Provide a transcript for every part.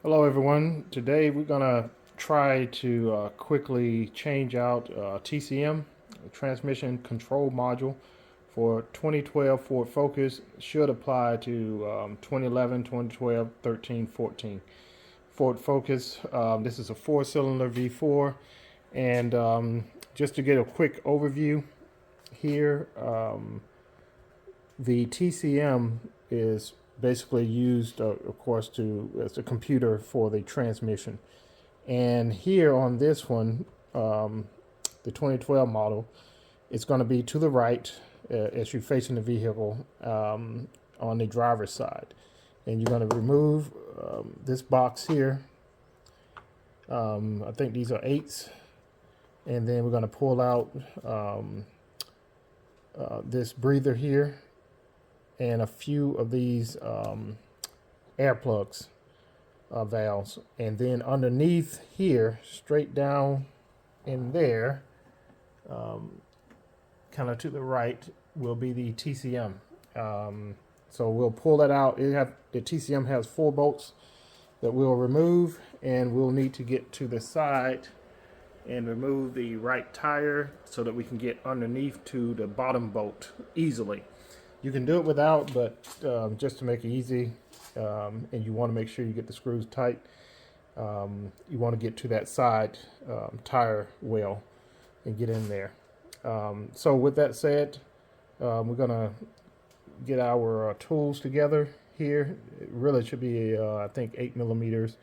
Hello everyone. Today we're gonna try to quickly change out TCM, transmission control module for 2012 Ford Focus. Should apply to 2011, 2012, 13, 14 Ford Focus. This is a 4-cylinder V4, and just to get a quick overview here, the TCM is basically used, of course, as a computer for the transmission. And here on this one, the 2012 model, it's going to be to the right as you're facing the vehicle on the driver's side. And you're going to remove this box here. I think these are 8s. And then we're going to pull out this breather here and a few of these air plugs valves. And then underneath here, straight down in there, kind of to the right, will be the TCM. So we'll pull that out. The TCM has 4 bolts that we'll remove, and we'll need to get to the side and remove the right tire so that we can get underneath to the bottom bolt easily. You can do it without, but just to make it easy, and you want to make sure you get the screws tight, you want to get to that side tire well and get in there. So with that said, we're going to get our tools together here. It really should be, I think, 8 millimeters,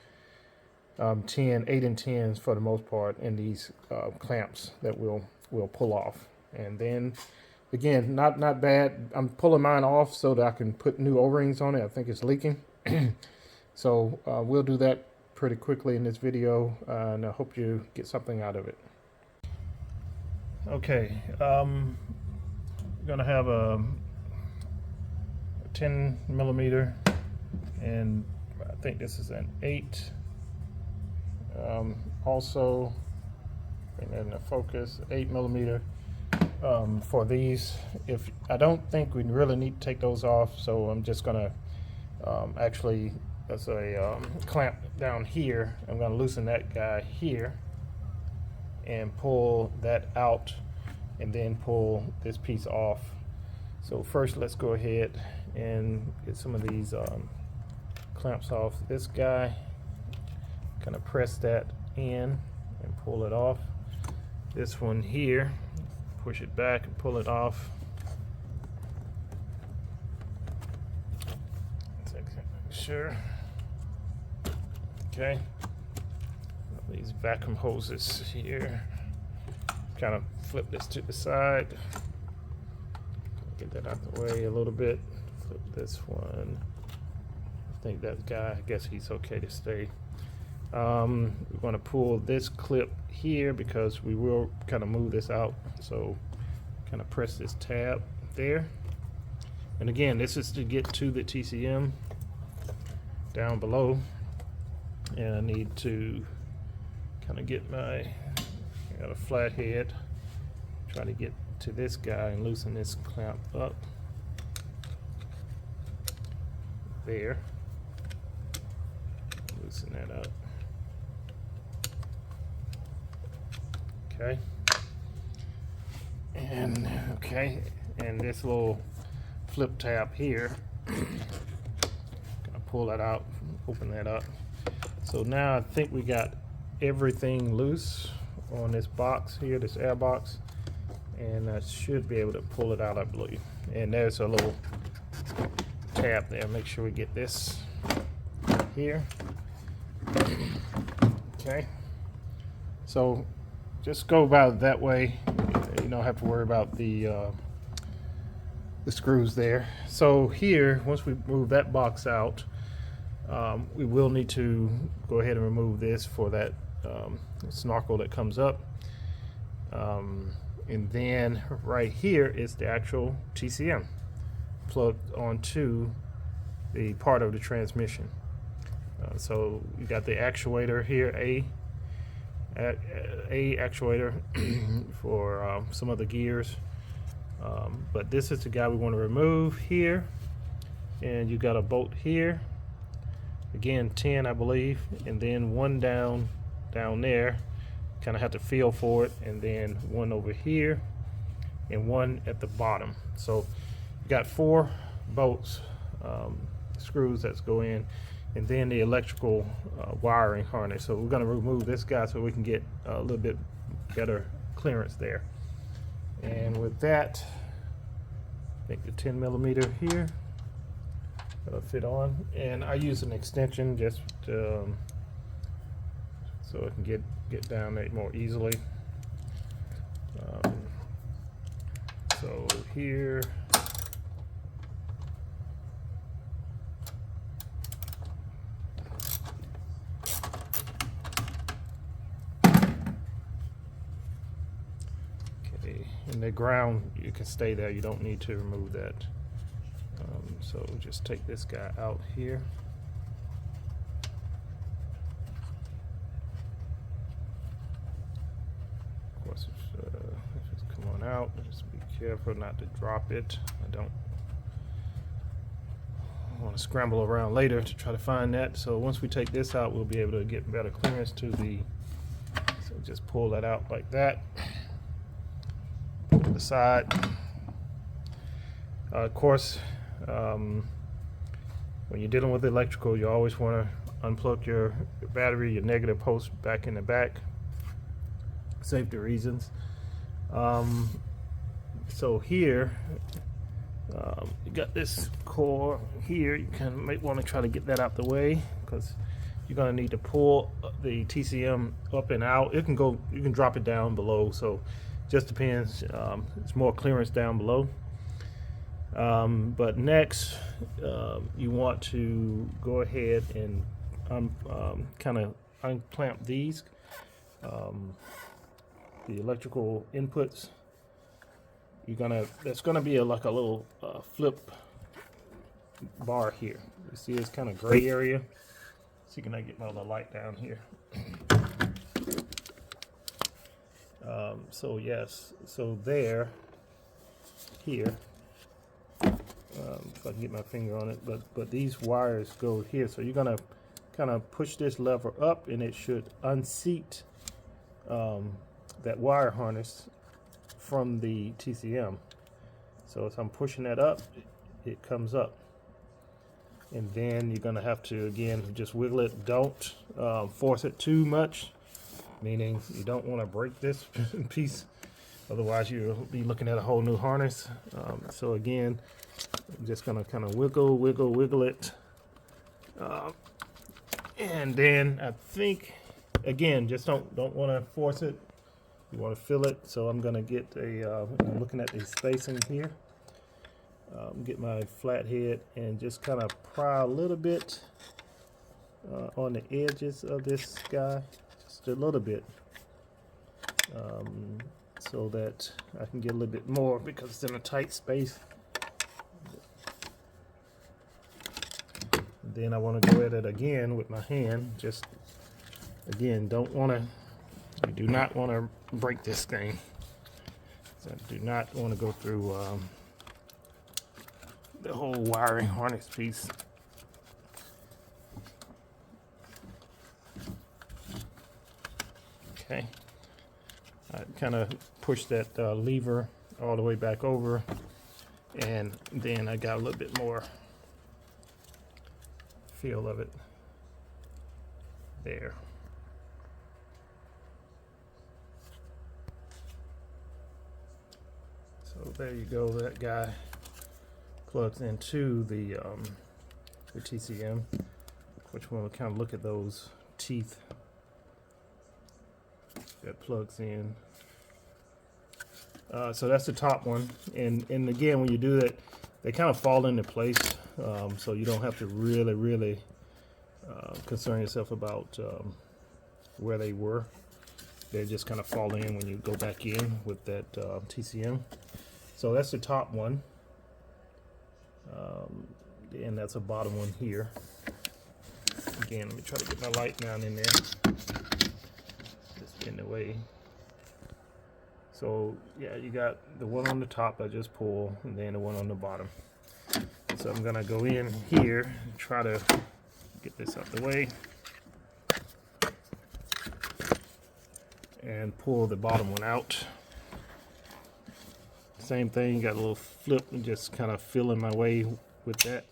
8 and 10s for the most part, in these clamps that we'll pull off. And then again, not bad. I'm pulling mine off so that I can put new O-rings on it. I think it's leaking. So we'll do that pretty quickly in this video, and I hope you get something out of it. Okay, we're gonna have a 10 millimeter, and I think this is an 8. Also, and then the focus 8 millimeter. For these, if I don't think we really need to take those off, so I'm just gonna actually, that's a clamp down here. I'm gonna loosen that guy here and pull that out, and then pull this piece off. So first, let's go ahead and get some of these clamps off this guy. Kind of press that in and pull it off. This one here, push it back and pull it off. Sure. Okay. These vacuum hoses here. Kind of flip this to the side. Get that out the way a little bit. Flip this one. I think that guy, I guess he's okay to stay. We're going to pull this clip here because we will kind of move this out. So kind of press this tab there. And again, this is to get to the TCM down below. And I need to kind of get I got a flat head. Try to get to this guy and loosen this clamp up. There. Loosen that up. Okay. And okay, and this little flip tab here, gonna pull that out, open that up. So now I think we got everything loose on this box here, this air box, and I should be able to pull it out, I believe. And there's a little tab there. Make sure we get this here. Okay. So just go about it that way. You don't have to worry about the screws there. So here, once we move that box out, we will need to go ahead and remove this for that snorkel that comes up. And then right here is the actual TCM plugged onto the part of the transmission. So you got the actuator here, a actuator for some of the gears, but this is the guy we want to remove here. And you got a bolt here again 10 I believe, and then one down there, kind of have to feel for it, and then one over here and one at the bottom. So you got 4 bolts, screws that's go in, and then the electrical wiring harness. So we're going to remove this guy so we can get a little bit better clearance there. And with that, I think the 10 millimeter here that'll fit on, and I use an extension just so it can get down there more easily. So here, okay, and the ground, you can stay there, you don't need to remove that. So just take this guy out here. Of course, if it's come on out, just be careful not to drop it. I don't want to scramble around later to try to find that. So once we take this out, we'll be able to get better clearance to the, so just pull that out like that. To the side. Of course, when you're dealing with electrical, you always want to unplug your battery, your negative post back in the back, safety reasons. So here, you got this core here. You kind of might want to try to get that out the way, because you're going to need to pull the TCM up and out. It can go, you can drop it down below, so just depends. It's more clearance down below. But next, you want to go ahead and kind of unclamp these, the electrical inputs. That's gonna be like a little flip bar here. You see it's kind of gray area. See, can I get my little light down here? So yes, so there, here. If I can get my finger on it, but these wires go here, so you're gonna kind of push this lever up, and it should unseat that wire harness from the TCM. So as I'm pushing that up, it comes up, and then you're gonna have to again just wiggle it. Don't force it too much, meaning you don't want to break this piece, otherwise you'll be looking at a whole new harness. So again, I'm just gonna kind of wiggle it, and then I think again, just don't want to force it. You want to feel it. So I'm gonna get I'm looking at the spacing here. Get my flathead and just kind of pry a little bit on the edges of this guy, just a little bit, so that I can get a little bit more, because it's in a tight space. Then I want to go at it again with my hand. Just again, you do not want to break this thing. So I do not want to go through the whole wiring harness piece. Okay, I kind of push that lever all the way back over, and then I got a little bit more feel of it there. So there you go. That guy plugs into the TCM, which we'll kind of look at those teeth that plugs in. So that's the top one, and again, when you do that, they kind of fall into place, so you don't have to really concern yourself about where they were. They just kind of fall in when you go back in with that TCM. So that's the top one, and that's a bottom one here. Again, let me try to get my light down in there. Just in the way. So yeah, you got the one on the top I just pulled, and then the one on the bottom. So I'm gonna go in here and try to get this out the way and pull the bottom one out. Same thing, got a little flip and just kind of feeling my way with that.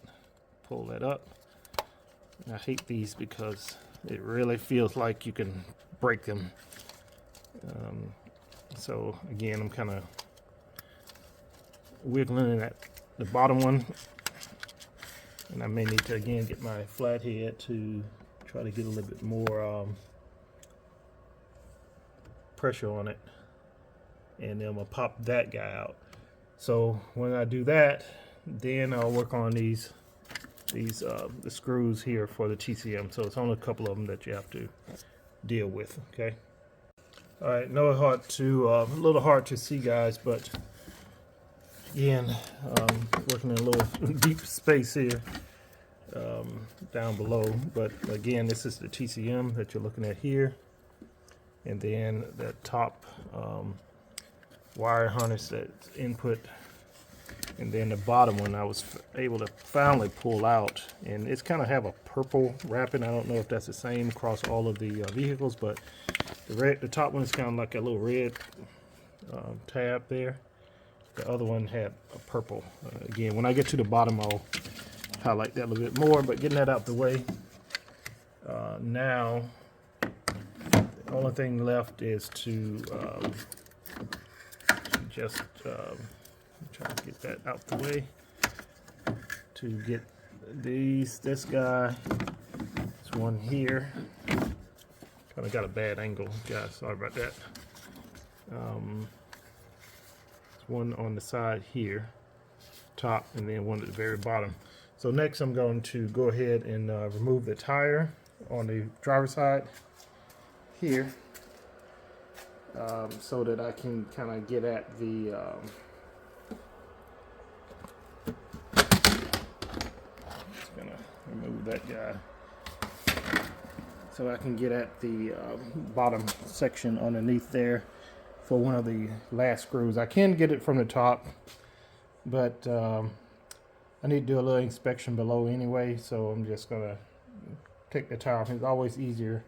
Pull that up. And I hate these because it really feels like you can break them. So again, I'm kind of wiggling at the bottom one, and I may need to again get my flathead to try to get a little bit more pressure on it, and then I'm gonna pop that guy out. So when I do that, then I'll work on the screws here for the TCM. So it's only a couple of them that you have to deal with. Okay. All right. No, a little hard to see, guys, but again, working in a little deep space here down below. But again, this is the TCM that you're looking at here, and then that top wire harness that's input, and then the bottom one I was able to finally pull out, and it's kind of have a purple wrapping. I don't know if that's the same across all of the vehicles, but the top one is kind of like a little red tab there. The other one had a purple. Again, when I get to the bottom, I'll highlight that a little bit more, but getting that out the way. Now, the only thing left is to just try to get that out the way. To get this guy, this one here. Kind of got a bad angle, guys. Sorry about that. One on the side here, top, and then one at the very bottom. So next I'm going to go ahead and remove the tire on the driver's side here, so that I can kind of get at the just gonna remove that guy so I can get at the bottom section underneath there for one of the last screws. I can get it from the top, but I need to do a little inspection below anyway, so I'm just gonna take the tire off. It's always easier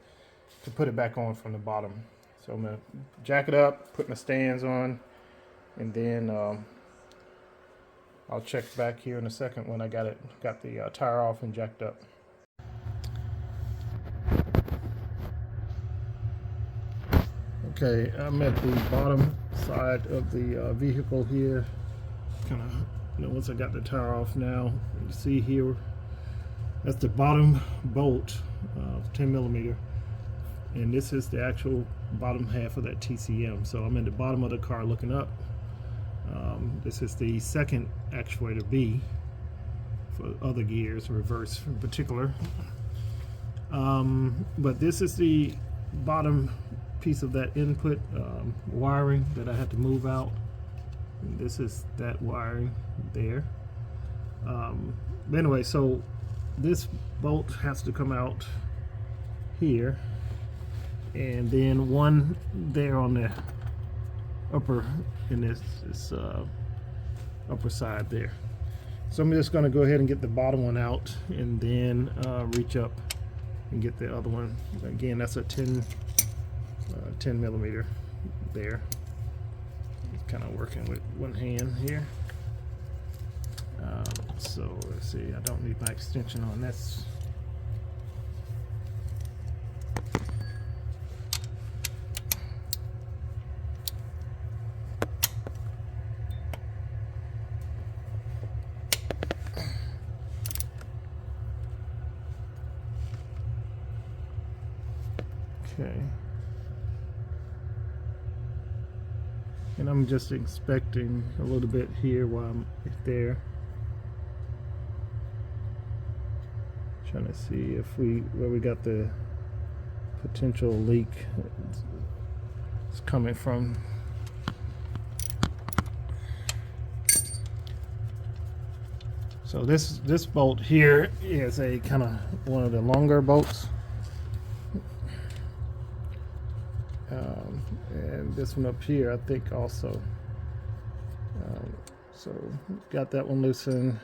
to put it back on from the bottom. So I'm gonna jack it up, put my stands on, and then I'll check back here in a second when I got the tire off and jacked up. Okay, I'm at the bottom side of the vehicle here. Kind of, once I got the tire off now, you see here, that's the bottom bolt, 10 millimeter. And this is the actual bottom half of that TCM. So I'm in the bottom of the car looking up. This is the second actuator B for other gears, reverse in particular. But this is the bottom piece of that input wiring that I had to move out. And this is that wiring there. But anyway, so this bolt has to come out here, and then one there on the upper, in this upper side there. So I'm just going to go ahead and get the bottom one out, and then reach up and get the other one. Again, that's a 10 millimeter there. Kind of working with one hand here. So let's see, I don't need my extension on this. Okay. And I'm just inspecting a little bit here while I'm there. Trying to see if where we got the potential leak it's coming from. So this bolt here is a kind of one of the longer bolts. And this one up here, I think also. So got that one loosened.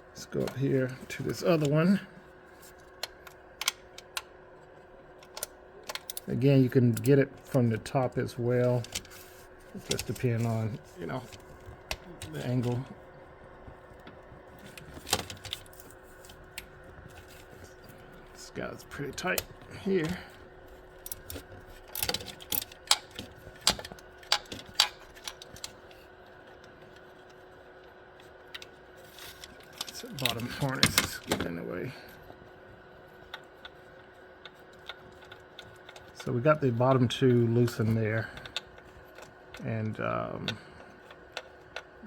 Let's go up here to this other one. Again, you can get it from the top as well. It just depends on, you know, the angle. This guy's pretty tight here. This bottom harness is getting in the way. So we got the bottom two loosened there, and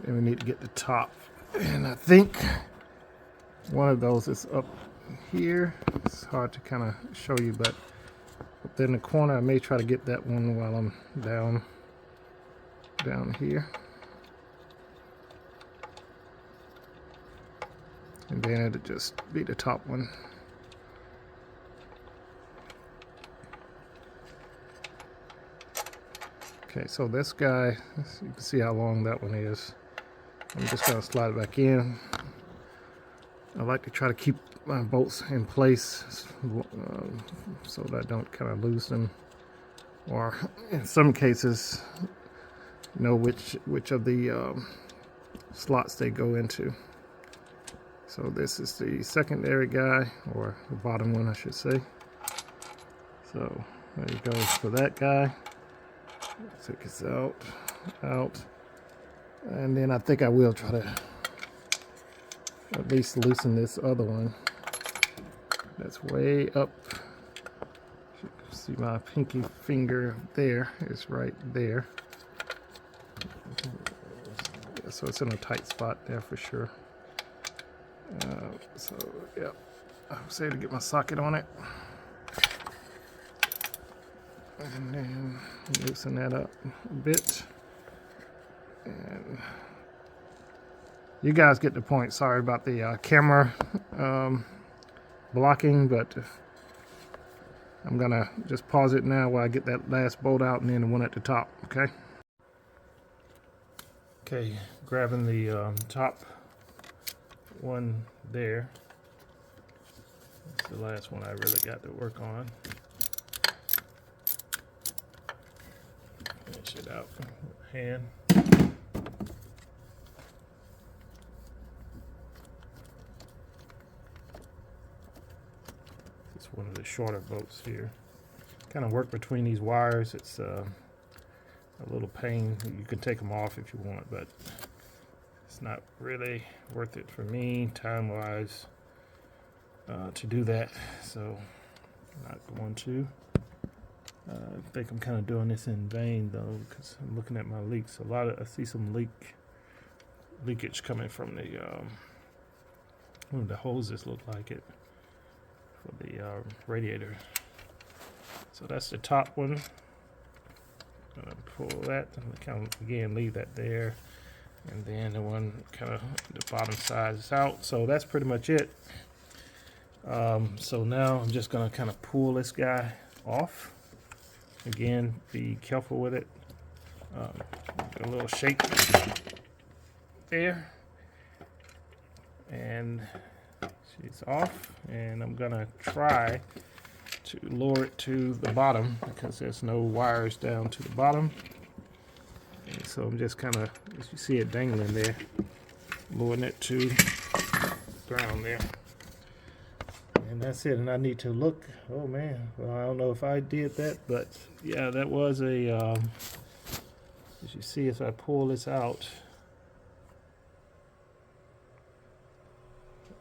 we need to get the top. And I think one of those is up here. It's hard to kind of show you, but up there in the corner, I may try to get that one while I'm down here. And then it'll just be the top one. Okay, so this guy, you can see how long that one is. I'm just going to slide it back in. I like to try to keep my bolts in place so that I don't kind of lose them, or in some cases know which of the slots they go into. So this is the secondary guy, or the bottom one I should say. So there you go for that guy. Take this out, and then I think I will try to at least loosen this other one. That's way up. You can see my pinky finger there is right there. Yeah, so it's in a tight spot there for sure. So yeah, I was able to get my socket on it. And then loosen that up a bit. And you guys get the point. Sorry about the camera blocking, but I'm gonna just pause it now while I get that last bolt out, and then the one at the top. Okay, grabbing the top one there. That's the last one I really got to work on. Finish it out with hand. It's one of the shorter bolts here. Kind of work between these wires. It's a little pain. You can take them off if you want, but it's not really worth it for me time-wise to do that. So I'm not going to. I think I'm kind of doing this in vain though, because I'm looking at my leaks. I see some leakage coming from the hoses look like it for the radiator. So that's the top one. I'm gonna pull that and kind of again leave that there, and then the one kind of the bottom side is out. So that's pretty much it. So now I'm just gonna kind of pull this guy off. Again, be careful with it. A little shake there, and she's off. And I'm gonna try to lower it to the bottom because there's no wires down to the bottom. And so I'm just kind of, as you see it dangling there, lowering it to the ground there. And that's it. And I need to look. Oh man, well, I don't know if I did that, but yeah, that was a as you see, as I pull this out,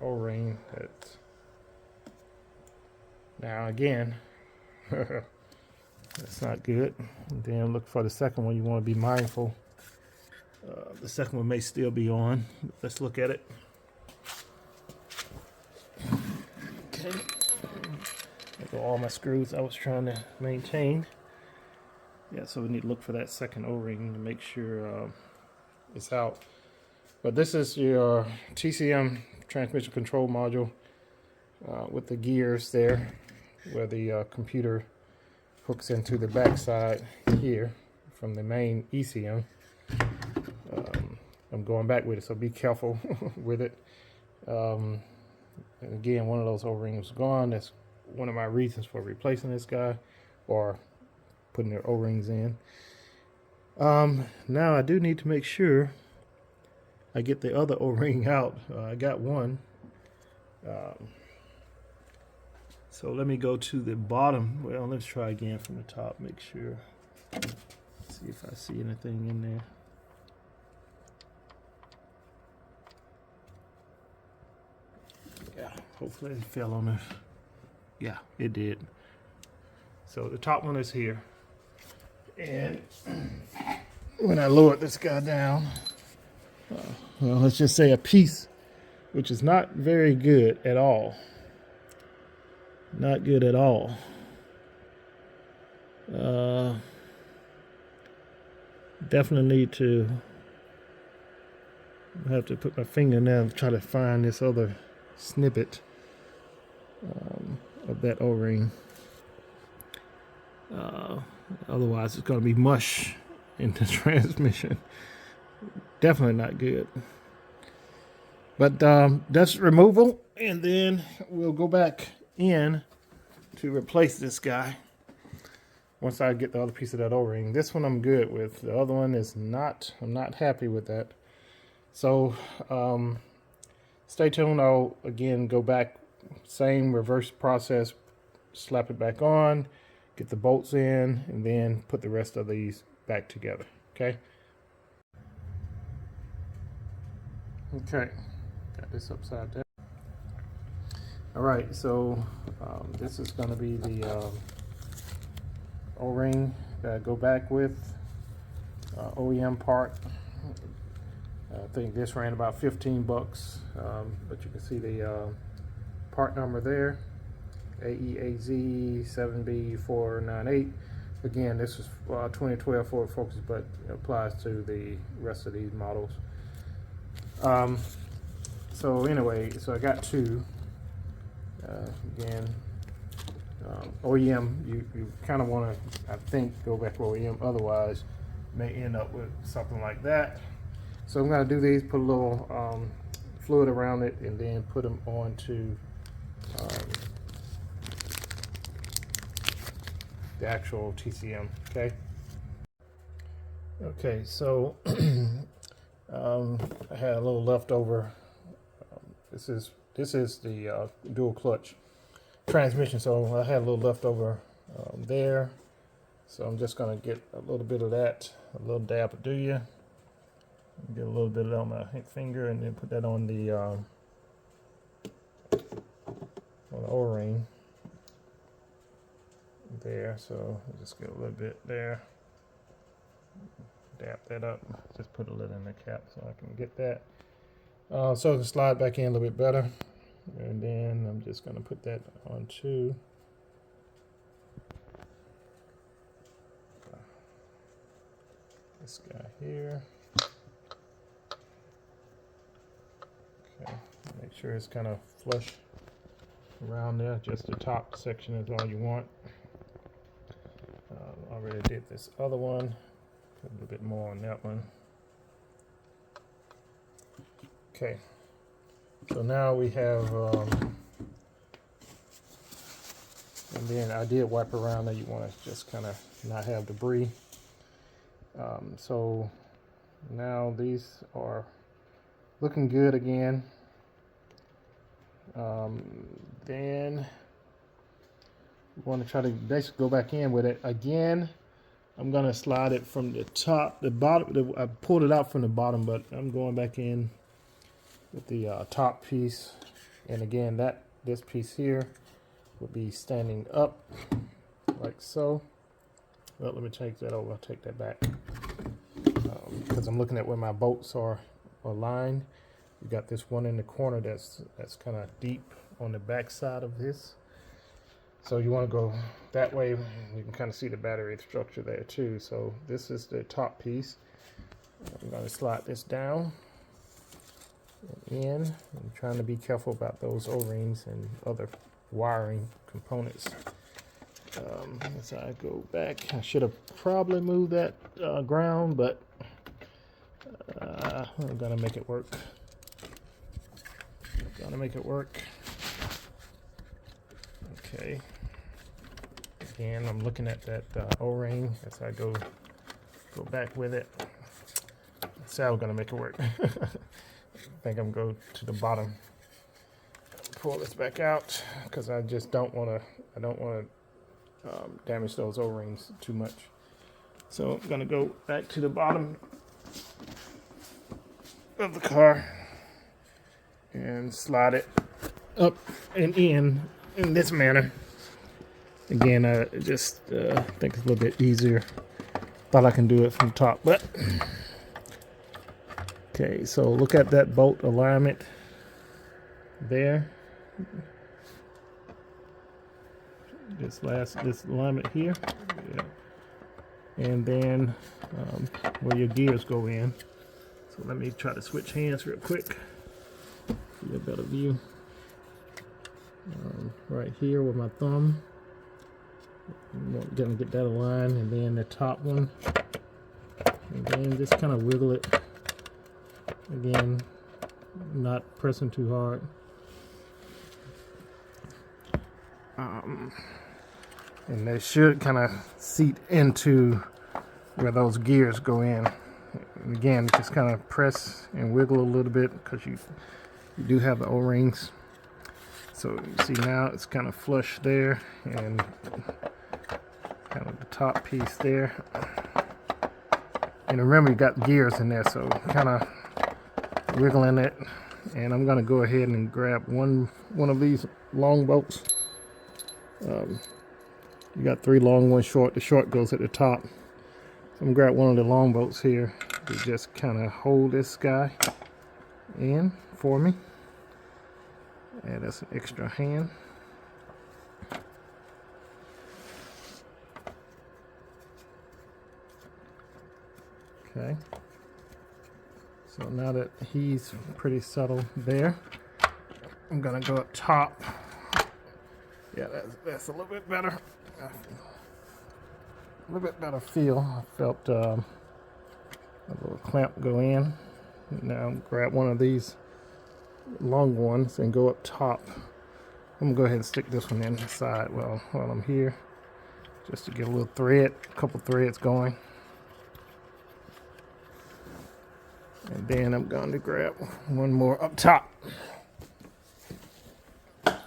O-ring. That's now again that's not good. And then look for the second one. You want to be mindful. The second one may still be on. Let's look at it. Okay, there go all my screws I was trying to maintain. Yeah, so we need to look for that second O-ring to make sure it's out. But this is your TCM transmission control module with the gears there, where the computer hooks into the back side here from the main ECM. I'm going back with it, so be careful with it. And again, one of those O-rings was gone. That's one of my reasons for replacing this guy, or putting their O-rings in. Now I do need to make sure I get the other O-ring out. I got one. So let me go to the bottom. Well, let's try again from the top. Make sure. See if I see anything in there. Yeah, hopefully it fell on it. Yeah, it did. So the top one is here. And when I lower this guy down, well, let's just say a piece, which is not very good at all. Not good at all. Definitely need to have to put my finger in there and try to find this other snippet of that O-ring. Otherwise, it's going to be mush in the transmission. Definitely not good. But that's removal, and then we'll go back in to replace this guy once I get the other piece of that O-ring. This one I'm good with. The other one is not. I'm not happy with that. So stay tuned. I'll again go back, same reverse process, slap it back on, get the bolts in, and then put the rest of these back together. Okay. Okay. Got this upside down. All right. So this is going to be the O-ring that I go back with. OEM part. I think this ran about 15 bucks, but you can see the part number there, AEAZ 7B498. Again, this is 2012 Ford Focus, but it applies to the rest of these models. So anyway, so I got two. Again, OEM, you kind of want to, I think, go back to OEM, otherwise may end up with something like that. So I'm going to do these, put a little fluid around it, and then put them onto the actual TCM. Okay. Okay. So I had a little leftover. This is the dual clutch transmission. So I had a little leftover there. So I'm just going to get a little bit of that, a little dab of do you. Get a little bit on my finger, and then put that on the O-ring there. So I'll just get a little bit there. Dab that up. Just put a little in the cap so I can get that. So I can slide back in a little bit better, and then I'm just going to put that onto this guy here. Okay, make sure it's kind of flush around there. Just the top section is all you want. Already did this other one. Put a little bit more on that one. Okay, so now we have, and then I did wipe around there. You want to just kind of not have debris. So now these are looking good again. Then we want to try to basically go back in with it again. I'm going to slide it from the top, the bottom. I pulled it out from the bottom, but I'm going back in with the top piece. And again, this piece here would be standing up like so. Well, let me take that over. I'll take that back because I'm looking at where my bolts are aligned. You got this one in the corner that's kind of deep on the back side of this. So you want to go that way. You can kind of see the battery structure there too. So this is the top piece. I'm going to slide this down and in. I'm trying to be careful about those O-rings and other wiring components. As I go back, I should have probably moved that ground, but I'm gonna make it work. Okay. again, I'm looking at that O-ring as I go back with it. That's how we're gonna make it work. I think I'm going to the bottom. Pull this back out because I just don't want to damage those O-rings too much. So I'm gonna go back to the bottom of the car and slide it up and in this manner. Again, I just think it's a little bit easier. Thought I can do it from the top, but okay. So look at that bolt alignment there. This alignment here, yeah. And then where your gears go in. So let me try to switch hands real quick. Get a better view. Right here with my thumb. I'm gonna get that aligned, and then the top one, and then just kind of wiggle it. Again, not pressing too hard. And they should kind of seat into where those gears go in. And again, just kind of press and wiggle a little bit because you do have the O-rings. So you see now it's kind of flush there, and kind of the top piece there. And remember, you got gears in there, so kind of wiggling it. And I'm gonna go ahead and grab one of these long bolts. You got 3 long, 1 short. The short goes at the top. So I'm gonna grab one of the long bolts here to just kind of hold this guy in for me. And that's an extra hand. Okay. So now that he's pretty settled there, I'm gonna go up top. Yeah, that's a little bit better. A little bit better feel. I felt a little clamp go in. Now grab one of these long ones and go up top. I'm gonna go ahead and stick this one in the side while I'm here, just to get a little thread, a couple threads going. And then I'm going to grab one more up top. And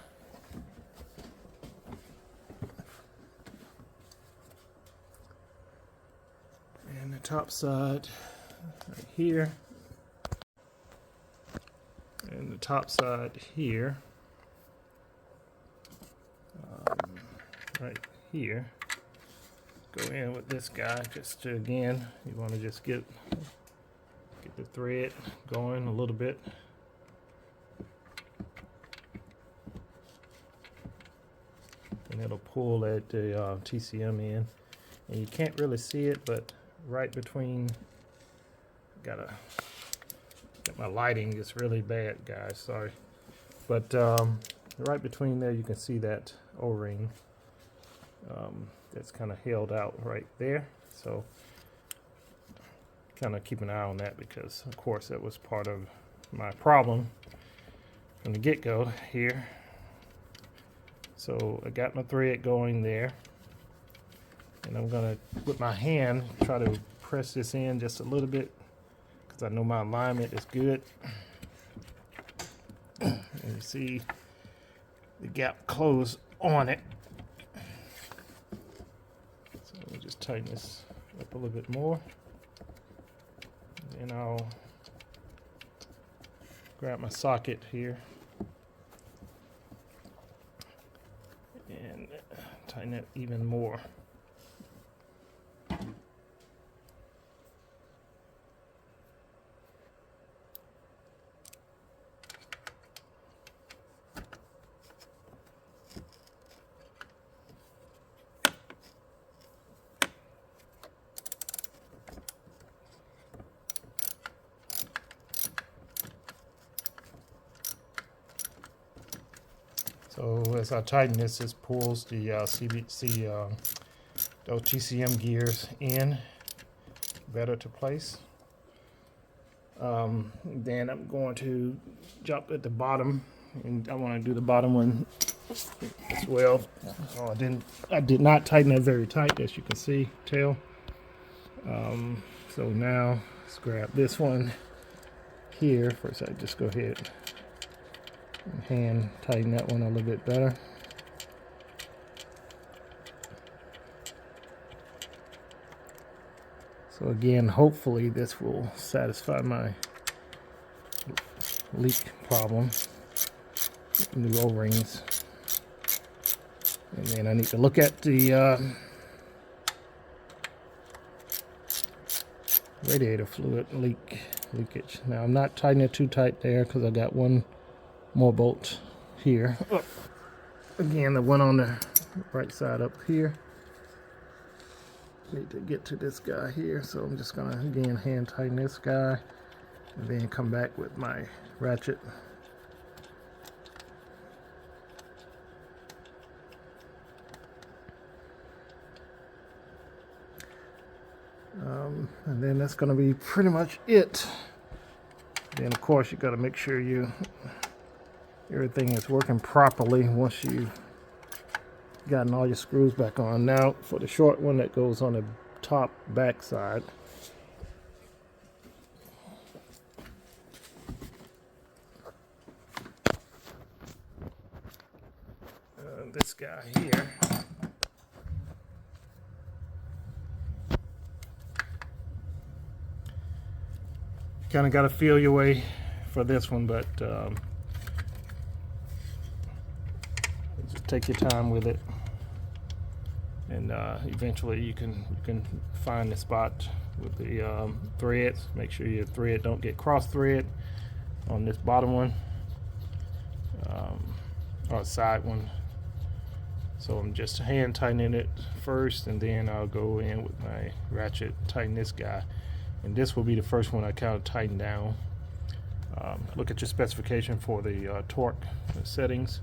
the top side right here. And the top side here. Right here. Go in with this guy just to, again, you want to just get the thread going a little bit. And it'll pull at the TCM in. And you can't really see it, but right between, got my lighting is really bad, guys, sorry. But right between there you can see that O-ring that's kind of held out right there. So kind of keep an eye on that, because of course that was part of my problem from the get-go here. So I got my thread going there, and I'm gonna with my hand try to press this in just a little bit, because I know my alignment is good. And you see the gap close on it. So we'll just tighten this up a little bit more. And I'll grab my socket here and tighten it even more. So as I tighten this, this pulls the those TCM gears in better to place. Then I'm going to jump at the bottom, and I want to do the bottom one as well. Oh, I did not tighten that very tight, as you can see, tell. So now let's grab this one here. First, I just go ahead and hand tighten that one a little bit better. So again, hopefully this will satisfy my leak problem. New O-rings. And then I need to look at the radiator fluid leakage. Now I'm not tightening it too tight there because I got one more bolt here. Again, the one on the right side up here. Need to get to this guy here, so I'm just gonna again hand tighten this guy and then come back with my ratchet. And then that's going to be pretty much it. Then of course you got to make sure everything is working properly once you've gotten all your screws back on. Now for the short one that goes on the top back side, this guy here. Kind of got to feel your way for this one, but just take your time with it, and eventually you can find the spot with the threads. Make sure your thread don't get cross thread on this bottom one or side one. So I'm just hand tightening it first, and then I'll go in with my ratchet, tighten this guy. And this will be the first one I kind of tighten down. Look at your specification for the torque settings.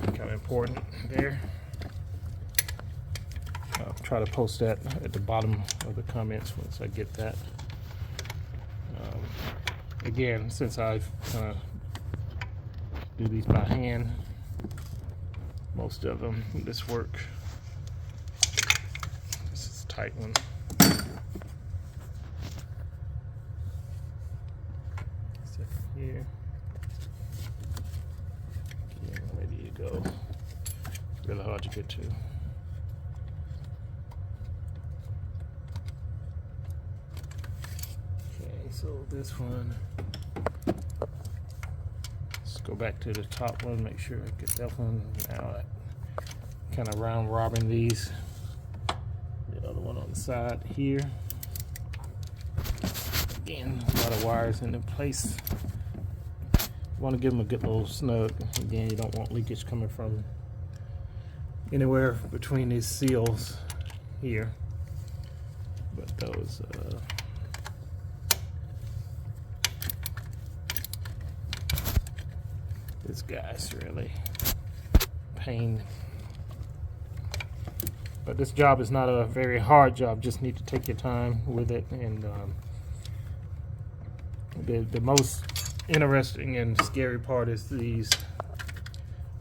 Kind of important there. I'll try to post that at the bottom of the comments once I get that. Again, since I've do these by hand, most of them, this work. This is a tight one. Here. Okay, where do you go? It's really hard to get to. Okay, so this one. Let's go back to the top one, make sure I get that one. Now I kind of round robin these. The other one on the side here. Again, a lot of wires in place. You want to give them a good little snug. Again, you don't want leakage coming from anywhere between these seals here. But those this guy's really pain. But this job is not a very hard job. Just need to take your time with it. And the most interesting and scary part is these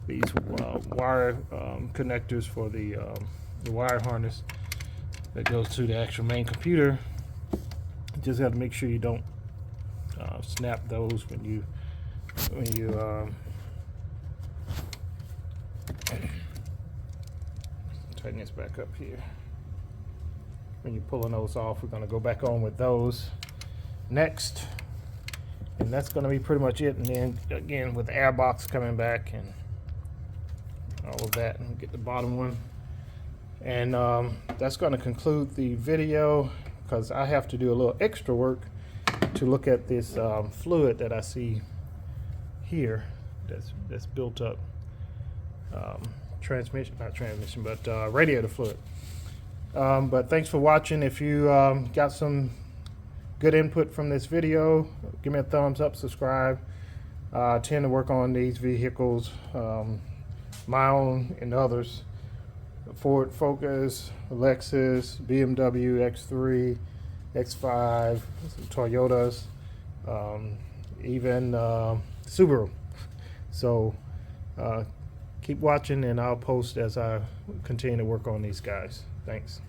wire connectors for the wire harness that goes to the actual main computer. You just have to make sure you don't snap those when you tighten this back up here. When you're pulling those off, we're going to go back on with those next. And that's going to be pretty much it. And then again, with the airbox coming back and all of that, and get the bottom one. And that's going to conclude the video, because I have to do a little extra work to look at this fluid that I see here that's built up. Radiator fluid. But thanks for watching. If you got some good input from this video, give me a thumbs up, subscribe. I tend to work on these vehicles, my own and others. Ford Focus, Lexus, BMW X3, X5, Toyotas, even Subaru. So keep watching, and I'll post as I continue to work on these guys. Thanks.